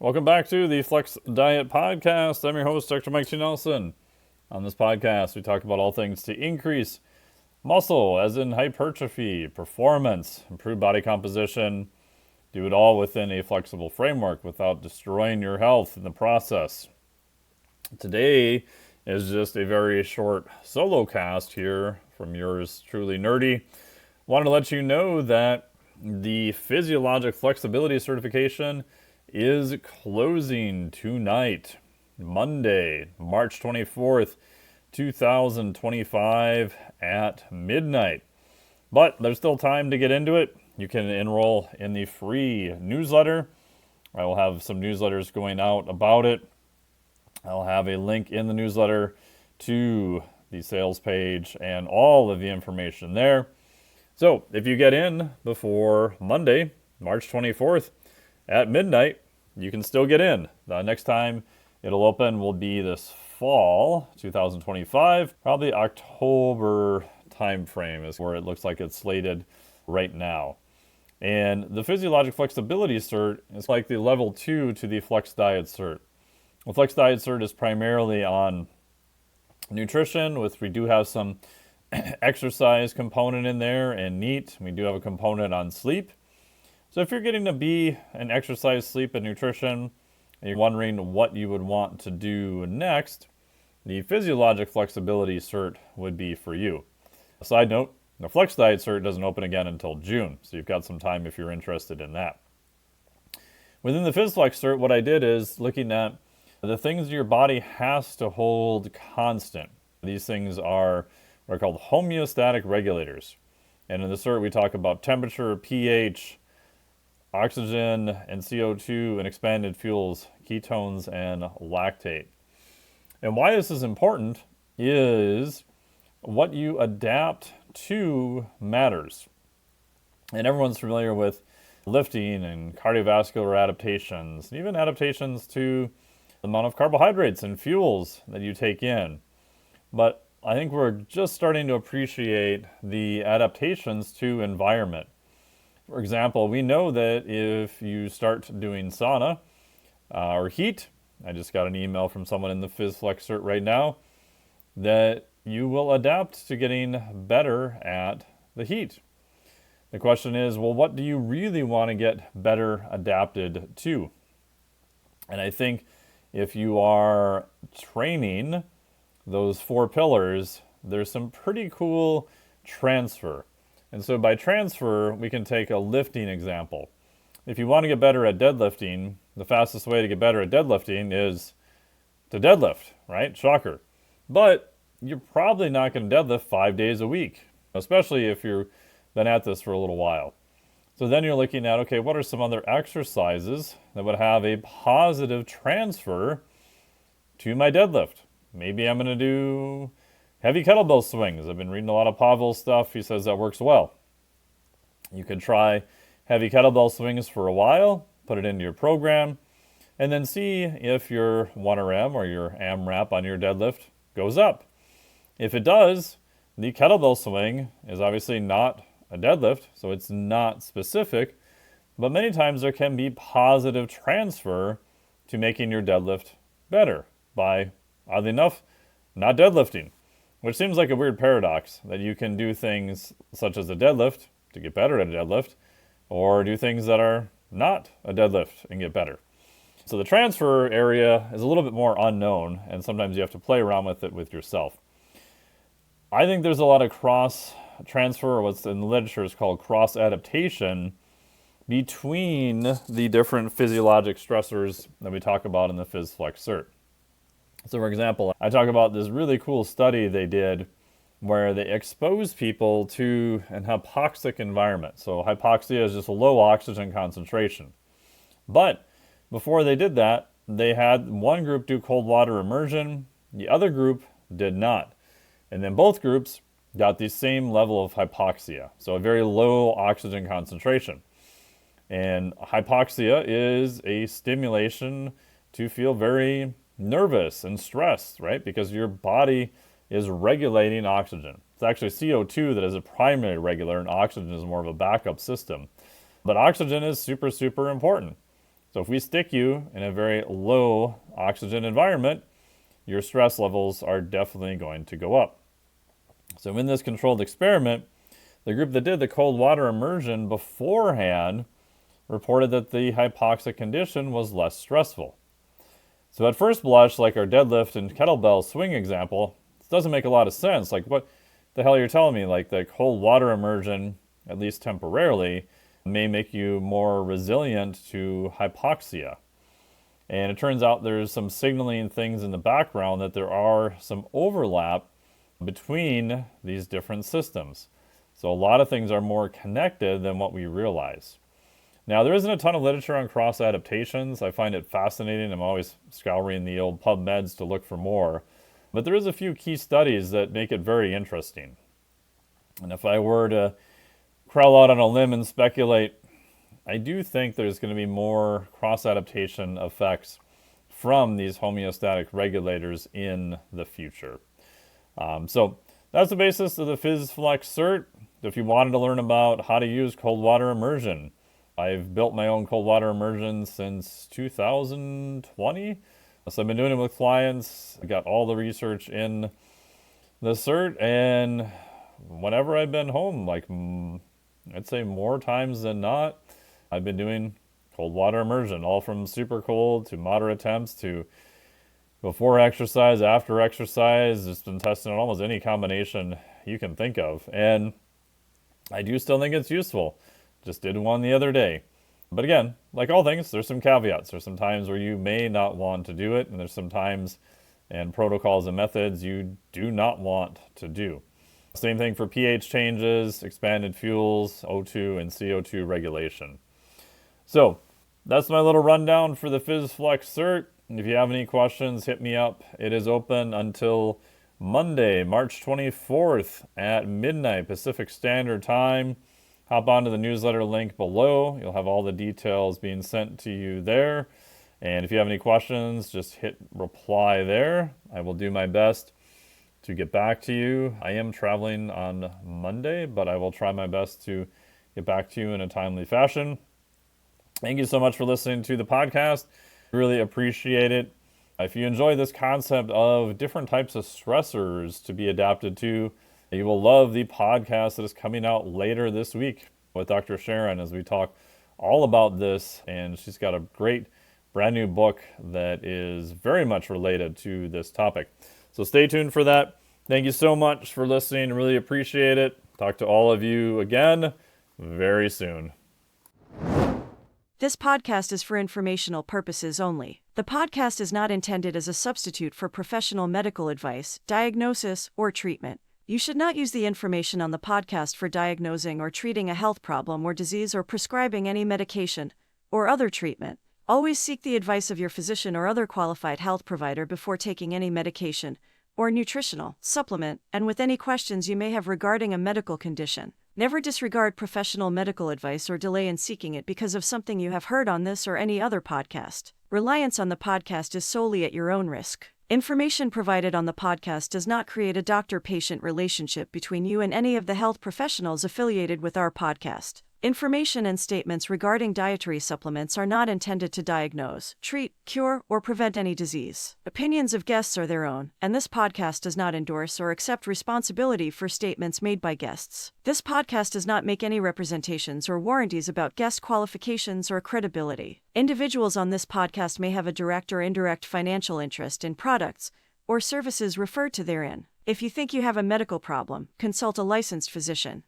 Welcome back to the Flex Diet Podcast. I'm your host, Dr. Mike T. Nelson. On this podcast, we talk about all things to increase muscle, as in hypertrophy, performance, improve body composition, do it all within a flexible framework without destroying your health in the process. Today is just a very short solo cast here from yours truly nerdy. Wanted to let you know that the Physiologic Flexibility Certification is closing tonight, Monday, March 24th, 2025 at midnight. But there's still time to get into it. You can enroll in the free newsletter. I will have some newsletters going out about it. I'll have a link in the newsletter to the sales page and all of the information there. So if you get in before Monday, March 24th at midnight, you can still get in. The next time it'll open will be this fall, 2025. Probably October time frame is where it looks like it's slated right now. And the Physiologic Flexibility Cert is like the level 2 to the Flex Diet Cert. The Flex Diet Cert is primarily on nutrition, with we do have some exercise component in there and NEAT. We do have a component on sleep. So if you're getting to be an exercise, sleep, and nutrition, and you're wondering what you would want to do next, the Physiologic Flexibility Cert would be for you. A side note, the Flex Diet Cert doesn't open again until June, so you've got some time if you're interested in that. Within the PhysFlex Cert, what I did is looking at the things your body has to hold constant. These things are what are called homeostatic regulators. And in the Cert, we talk about temperature, pH, oxygen and CO2 and expanded fuels, ketones and lactate. And why this is important is what you adapt to matters. And everyone's familiar with lifting and cardiovascular adaptations, and even adaptations to the amount of carbohydrates and fuels that you take in. But I think we're just starting to appreciate the adaptations to environment. For example, we know that if you start doing sauna or heat, I just got an email from someone in the PhysFlex Cert right now, that you will adapt to getting better at the heat. The question is, well, what do you really want to get better adapted to? And I think if you are training those 4 pillars, there's some pretty cool transfer. And so by transfer, we can take a lifting example. If you want to get better at deadlifting, the fastest way to get better at deadlifting is to deadlift, right? Shocker. But you're probably not going to deadlift 5 days a week, especially if you've been at this for a little while. So then you're looking at, okay, what are some other exercises that would have a positive transfer to my deadlift? Maybe I'm going to do heavy kettlebell swings. I've been reading a lot of Pavel's stuff. He says that works well. You could try heavy kettlebell swings for a while, put it into your program, and then see if your 1RM or your AMRAP on your deadlift goes up. If it does, the kettlebell swing is obviously not a deadlift, so it's not specific, but many times there can be positive transfer to making your deadlift better by, oddly enough, not deadlifting. Which seems like a weird paradox, that you can do things such as a deadlift to get better at a deadlift, or do things that are not a deadlift and get better. So the transfer area is a little bit more unknown, and sometimes you have to play around with it with yourself. I think there's a lot of cross-transfer, or what's in the literature is called cross-adaptation, between the different physiologic stressors that we talk about in the PhysFlex Cert. So for example, I talk about this really cool study they did where they exposed people to an hypoxic environment. So hypoxia is just a low oxygen concentration. But before they did that, they had one group do cold water immersion, the other group did not. And then both groups got the same level of hypoxia, so a very low oxygen concentration. And hypoxia is a stimulation to feel very nervous and stressed, right? Because your body is regulating oxygen. It's actually CO2 that is a primary regulator, and oxygen is more of a backup system. But oxygen is super, super important. So if we stick you in a very low oxygen environment, your stress levels are definitely going to go up. So in this controlled experiment, the group that did the cold water immersion beforehand reported that the hypoxic condition was less stressful. So at first blush, like our deadlift and kettlebell swing example, this doesn't make a lot of sense. Like, what the hell are you telling me? Like, the cold water immersion, at least temporarily, may make you more resilient to hypoxia. And it turns out there's some signaling things in the background that there are some overlap between these different systems. So a lot of things are more connected than what we realize. Now, there isn't a ton of literature on cross adaptations. I find it fascinating. I'm always scouring the old PubMeds to look for more. But there is a few key studies that make it very interesting. And if I were to crawl out on a limb and speculate, I do think there's going to be more cross-adaptation effects from these homeostatic regulators in the future. So that's the basis of the Phys Flex Cert. If you wanted to learn about how to use cold water immersion, I've built my own cold water immersion since 2020. So I've been doing it with clients. I got all the research in the cert, and whenever I've been home, like I'd say more times than not, I've been doing cold water immersion, all from super cold to moderate temps to before exercise, after exercise. Just been testing on almost any combination you can think of. And I do still think it's useful. Just did one the other day. But again, like all things, there's some caveats. There's some times where you may not want to do it, and there's some times and protocols and methods you do not want to do. Same thing for pH changes, expanded fuels, O2 and CO2 regulation. So that's my little rundown for the Phys Flex Cert. If you have any questions, hit me up. It is open until Monday, March 24th at midnight Pacific Standard Time. Hop onto the newsletter link below. You'll have all the details being sent to you there. And if you have any questions, just hit reply there. I will do my best to get back to you. I am traveling on Monday, but I will try my best to get back to you in a timely fashion. Thank you so much for listening to the podcast. Really appreciate it. If you enjoy this concept of different types of stressors to be adapted to, you will love the podcast that is coming out later this week with Dr. Sharon as we talk all about this. And she's got a great brand new book that is very much related to this topic. So stay tuned for that. Thank you so much for listening. Really appreciate it. Talk to all of you again very soon. This podcast is for informational purposes only. The podcast is not intended as a substitute for professional medical advice, diagnosis, or treatment. You should not use the information on the podcast for diagnosing or treating a health problem or disease or prescribing any medication or other treatment. Always seek the advice of your physician or other qualified health provider before taking any medication or nutritional supplement, and with any questions you may have regarding a medical condition. Never disregard professional medical advice or delay in seeking it because of something you have heard on this or any other podcast. Reliance on the podcast is solely at your own risk. Information provided on the podcast does not create a doctor-patient relationship between you and any of the health professionals affiliated with our podcast. Information and statements regarding dietary supplements are not intended to diagnose, treat, cure, or prevent any disease. Opinions of guests are their own, and this podcast does not endorse or accept responsibility for statements made by guests. This podcast does not make any representations or warranties about guest qualifications or credibility. Individuals on this podcast may have a direct or indirect financial interest in products or services referred to therein. If you think you have a medical problem, consult a licensed physician.